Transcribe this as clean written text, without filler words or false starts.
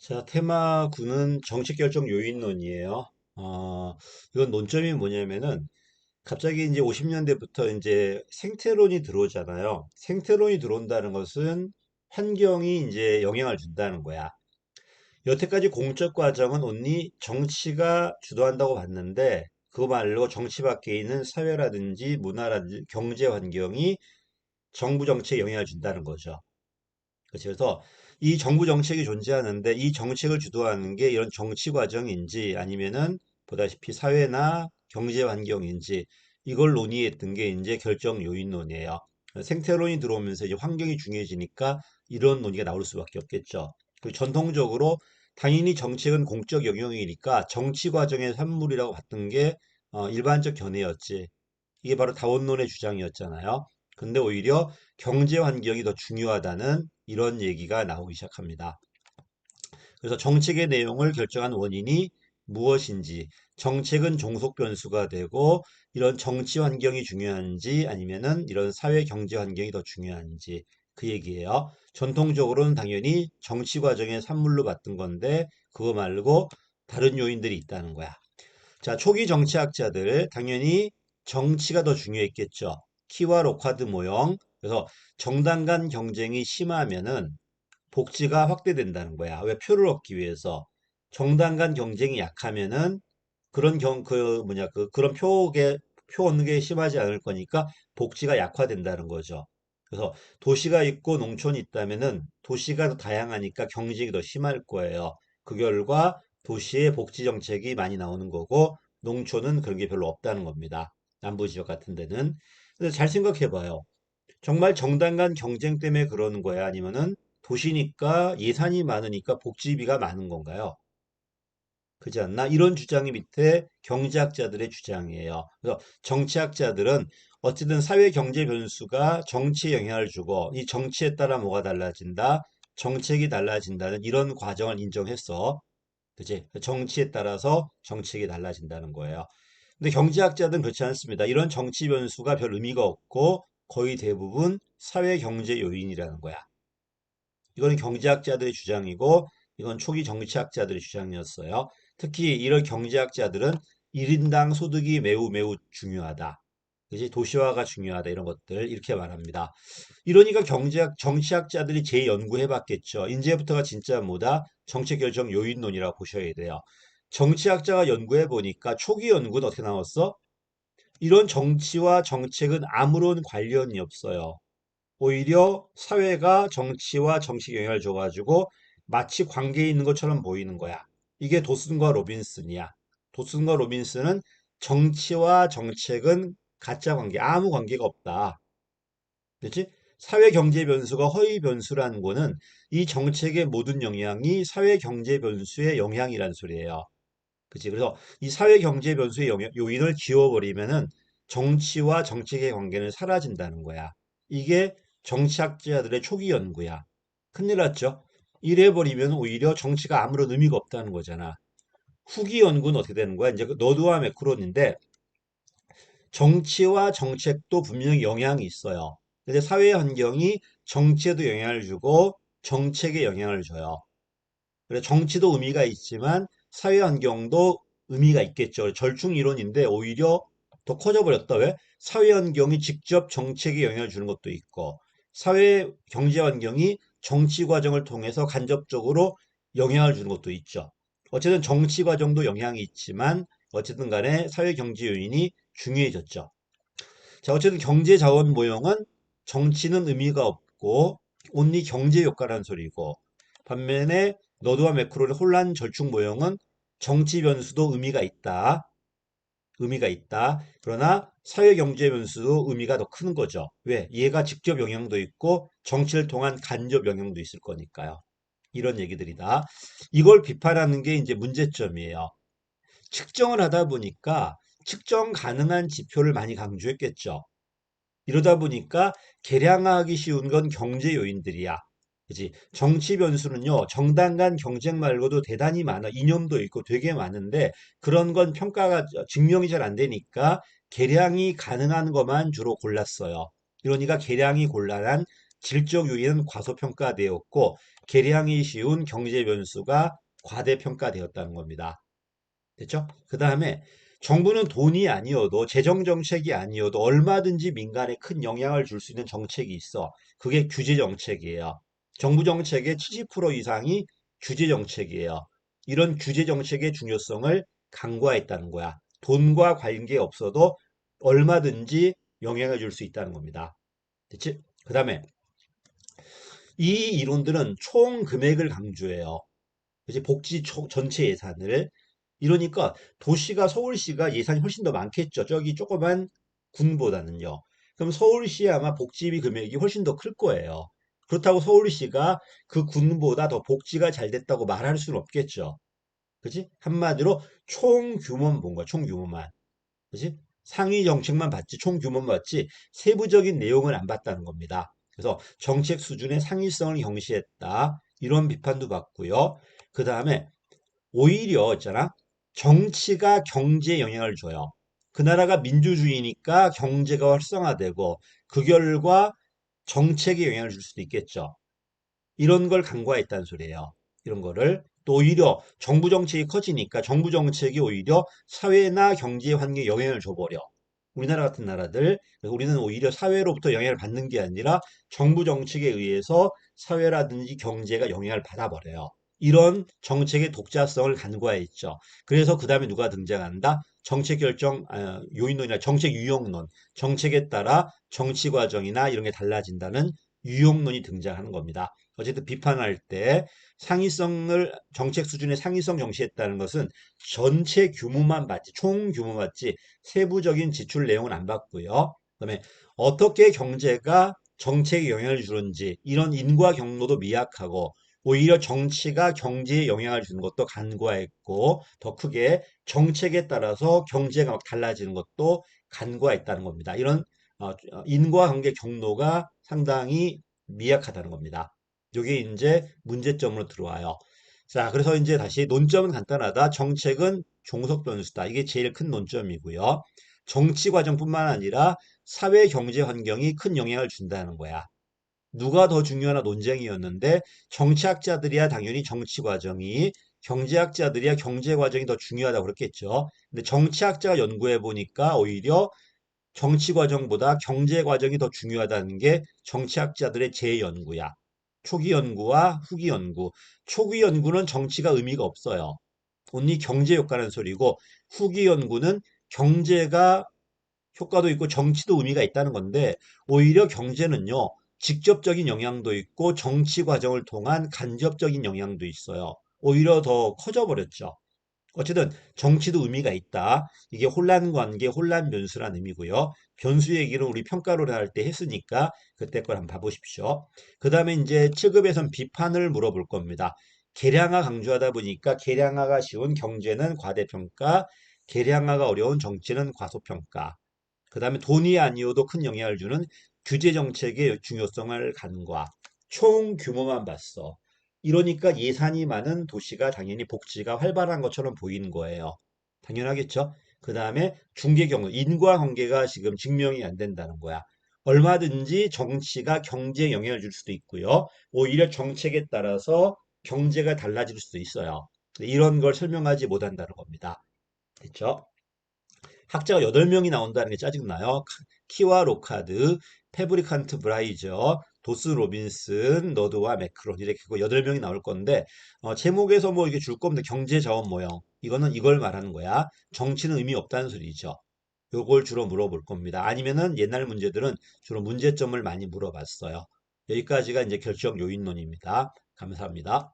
자, 테마 9는 정책 결정 요인론이에요. 어, 이건 논점이 뭐냐면은 갑자기 이제 50년대부터 이제 생태론이 들어오잖아요. 생태론이 들어온다는 것은 환경이 이제 영향을 준다는 거야. 여태까지 공적 과정은 온리 정치가 주도한다고 봤는데 그거 말고 정치 밖에 있는 사회라든지 문화라든지 경제 환경이 정부 정치에 영향을 준다는 거죠. 그렇죠. 그래서 이 정부 정책이 존재하는데 이 정책을 주도하는 게 이런 정치 과정인지 아니면은 보다시피 사회나 경제 환경인지 이걸 논의했던 게 이제 결정 요인론이에요. 생태론이 들어오면서 이제 환경이 중요해지니까 이런 논의가 나올 수밖에 없겠죠. 그리고 전통적으로 당연히 정책은 공적 영역이니까 정치 과정의 산물이라고 봤던 게 일반적 견해였지. 이게 바로 다원론의 주장이었잖아요. 근데 오히려 경제 환경이 더 중요하다는 이런 얘기가 나오기 시작합니다. 그래서 정책의 내용을 결정한 원인이 무엇인지, 정책은 종속 변수가 되고 이런 정치 환경이 중요한지 아니면은 이런 사회 경제 환경이 더 중요한지 그 얘기예요. 전통적으로는 당연히 정치 과정의 산물로 봤던 건데 그거 말고 다른 요인들이 있다는 거야. 자, 초기 정치학자들 당연히 정치가 더 중요했겠죠. 키와 로카드 모형. 그래서 정당 간 경쟁이 심하면은 복지가 확대된다는 거야. 왜 표를 얻기 위해서 정당 간 경쟁이 약하면은 그런 그런 표 얻는 게 심하지 않을 거니까 복지가 약화된다는 거죠. 그래서 도시가 있고 농촌이 있다면은 도시가 더 다양하니까 경쟁이 더 심할 거예요. 그 결과 도시의 복지 정책이 많이 나오는 거고 농촌은 그런 게 별로 없다는 겁니다. 남부 지역 같은 데는. 근데 잘 생각해 봐요. 정말 정당 간 경쟁 때문에 그러는 거야? 아니면은 도시니까 예산이 많으니까 복지비가 많은 건가요? 그렇지 않나? 이런 주장이 밑에 경제학자들의 주장이에요. 그래서 정치학자들은 어쨌든 사회 경제 변수가 정치에 영향을 주고 이 정치에 따라 뭐가 달라진다? 정책이 달라진다는 이런 과정을 인정했어. 그치? 정치에 따라서 정책이 달라진다는 거예요. 근데 경제학자들은 그렇지 않습니다. 이런 정치 변수가 별 의미가 없고 거의 대부분 사회 경제 요인이라는 거야. 이거는 경제학자들의 주장이고 이건 초기 정치학자들의 주장이었어요. 특히 이런 경제학자들은 1인당 소득이 매우 매우 중요하다. 그지? 도시화가 중요하다. 이런 것들 이렇게 말합니다. 이러니까 정치학자들이 재연구해 봤겠죠. 이제부터가 진짜 뭐다? 정책 결정 요인론이라고 보셔야 돼요. 정치학자가 연구해 보니까 초기 연구는 어떻게 나왔어? 이런 정치와 정책은 아무런 관련이 없어요. 오히려 사회가 정치와 정치에 영향을 줘가지고 마치 관계에 있는 것처럼 보이는 거야. 이게 도슨과 로빈슨이야. 도슨과 로빈슨은 정치와 정책은 가짜 관계, 아무 관계가 없다. 그렇지? 사회 경제 변수가 허위 변수라는 거는 이 정책의 모든 영향이 사회 경제 변수의 영향이란 소리예요. 그치? 그래서 이 사회 경제 변수의 요인을 지워버리면은 정치와 정책의 관계는 사라진다는 거야. 이게 정치학자들의 초기 연구야. 큰일 났죠? 이래버리면 오히려 정치가 아무런 의미가 없다는 거잖아. 후기 연구는 어떻게 되는 거야? 이제 그 너드와 매크론인데 정치와 정책도 분명히 영향이 있어요. 근데 사회 환경이 정치에도 영향을 주고 정책에 영향을 줘요. 그래 정치도 의미가 있지만 사회 환경도 의미가 있겠죠. 절충 이론인데 오히려 더 커져 버렸다. 왜? 사회 환경이 직접 정책에 영향을 주는 것도 있고 사회 경제 환경이 정치 과정을 통해서 간접적으로 영향을 주는 것도 있죠. 어쨌든 정치 과정도 영향이 있지만 어쨌든 간에 사회 경제 요인이 중요해졌죠. 자, 어쨌든 경제 자원 모형은 정치는 의미가 없고 온리 경제 효과라는 소리고 반면에 너드와 매크로의 혼란 절충 모형은 정치 변수도 의미가 있다. 의미가 있다. 그러나 사회 경제 변수도 의미가 더 큰 거죠. 왜? 얘가 직접 영향도 있고 정치를 통한 간접 영향도 있을 거니까요. 이런 얘기들이다. 이걸 비판하는 게 이제 문제점이에요. 측정을 하다 보니까 측정 가능한 지표를 많이 강조했겠죠. 이러다 보니까 계량하기 쉬운 건 경제 요인들이야. 그지? 정치 변수는요, 정당 간 경쟁 말고도 대단히 많아. 이념도 있고 되게 많은데, 그런 건 평가가, 증명이 잘 안 되니까 계량이 가능한 것만 주로 골랐어요. 그러니까 계량이 곤란한 질적 요인은 과소평가되었고 계량이 쉬운 경제 변수가 과대평가되었다는 겁니다. 됐죠? 그 다음에 정부는 돈이 아니어도 재정 정책이 아니어도 얼마든지 민간에 큰 영향을 줄 수 있는 정책이 있어. 그게 규제 정책이에요. 정부 정책의 70% 이상이 규제 정책이에요. 이런 규제 정책의 중요성을 간과했다는 거야. 돈과 관계 없어도 얼마든지 영향을 줄 수 있다는 겁니다. 됐지? 그 다음에 이 이론들은 총 금액을 강조해요. 이제 복지 전체 예산을. 이러니까 도시가 서울시가 예산이 훨씬 더 많겠죠. 저기 조그만 군보다는요. 그럼 서울시에 아마 복지비 금액이 훨씬 더 클 거예요. 그렇다고 서울시가 그 군보다 더 복지가 잘 됐다고 말할 수는 없겠죠. 그지? 한마디로 총 규모만 본 거야. 총 규모만. 그지? 상위 정책만 봤지, 총 규모만 봤지, 세부적인 내용을 안 봤다는 겁니다. 그래서 정책 수준의 상위성을 경시했다. 이런 비판도 받고요. 그 다음에 오히려 있잖아. 정치가 경제에 영향을 줘요. 그 나라가 민주주의니까 경제가 활성화되고 그 결과 정책에 영향을 줄 수도 있겠죠. 이런 걸 간과했다는 소리예요. 이런 거를 또 오히려 정부 정책이 커지니까 정부 정책이 오히려 사회나 경제 환경에 영향을 줘버려. 우리나라 같은 나라들, 그래서 우리는 오히려 사회로부터 영향을 받는 게 아니라 정부 정책에 의해서 사회라든지 경제가 영향을 받아버려요. 이런 정책의 독자성을 간과했죠. 그래서 그 다음에 누가 등장한다? 정책 결정 요인론이나 정책 유형론, 정책에 따라 정치 과정이나 이런 게 달라진다는 유형론이 등장하는 겁니다. 어쨌든 비판할 때 상위성을 정책 수준의 상위성 정시했다는 것은 전체 규모만 봤지, 총 규모 봤지 세부적인 지출 내용은 안 봤고요. 그다음에 어떻게 경제가 정책에 영향을 주는지 이런 인과 경로도 미약하고 오히려 정치가 경제에 영향을 주는 것도 간과했고 더 크게 정책에 따라서 경제가 막 달라지는 것도 간과했다는 겁니다. 이런 인과관계 경로가 상당히 미약하다는 겁니다. 이게 이제 문제점으로 들어와요. 자, 그래서 이제 다시 논점은 간단하다. 정책은 종속 변수다. 이게 제일 큰 논점이고요. 정치 과정뿐만 아니라 사회 경제 환경이 큰 영향을 준다는 거야. 누가 더 중요하나 논쟁이었는데 정치학자들이야 당연히 정치 과정이 경제학자들이야 경제 과정이 더 중요하다고 그랬겠죠. 근데 정치학자가 연구해 보니까 오히려 정치 과정보다 경제 과정이 더 중요하다는 게 정치학자들의 재연구야. 초기 연구와 후기 연구. 초기 연구는 정치가 의미가 없어요. 온리 경제 효과라는 소리고 후기 연구는 경제가 효과도 있고 정치도 의미가 있다는 건데 오히려 경제는요. 직접적인 영향도 있고 정치 과정을 통한 간접적인 영향도 있어요. 오히려 더 커져 버렸죠. 어쨌든 정치도 의미가 있다. 이게 혼란 관계, 혼란 변수라는 의미고요. 변수 얘기를 우리 평가를 할 때 했으니까 그때 걸 한번 봐보십시오. 그 다음에 이제 7급에선 비판을 물어볼 겁니다. 계량화 강조하다 보니까 계량화가 쉬운 경제는 과대평가, 계량화가 어려운 정치는 과소평가. 그 다음에 돈이 아니어도 큰 영향을 주는 규제 정책의 중요성을 간과. 총 규모만 봤어. 이러니까 예산이 많은 도시가 당연히 복지가 활발한 것처럼 보이는 거예요. 당연하겠죠? 그 다음에 중개 경우, 인과관계가 지금 증명이 안 된다는 거야. 얼마든지 정치가 경제에 영향을 줄 수도 있고요. 오히려 정책에 따라서 경제가 달라질 수도 있어요. 이런 걸 설명하지 못한다는 겁니다. 됐죠? 학자가 8명이 나온다는 게 짜증나요. 키와 로카드, 페브리칸트 브라이저, 도스 로빈슨, 너드와 매크론 이렇게 그 8명이 나올 건데 제목에서 뭐 이게 줄 겁니다. 경제 자원 모형. 이거는 이걸 말하는 거야. 정치는 의미 없다는 소리죠. 요걸 주로 물어볼 겁니다. 아니면은 옛날 문제들은 주로 문제점을 많이 물어봤어요. 여기까지가 이제 결정 요인론입니다. 감사합니다.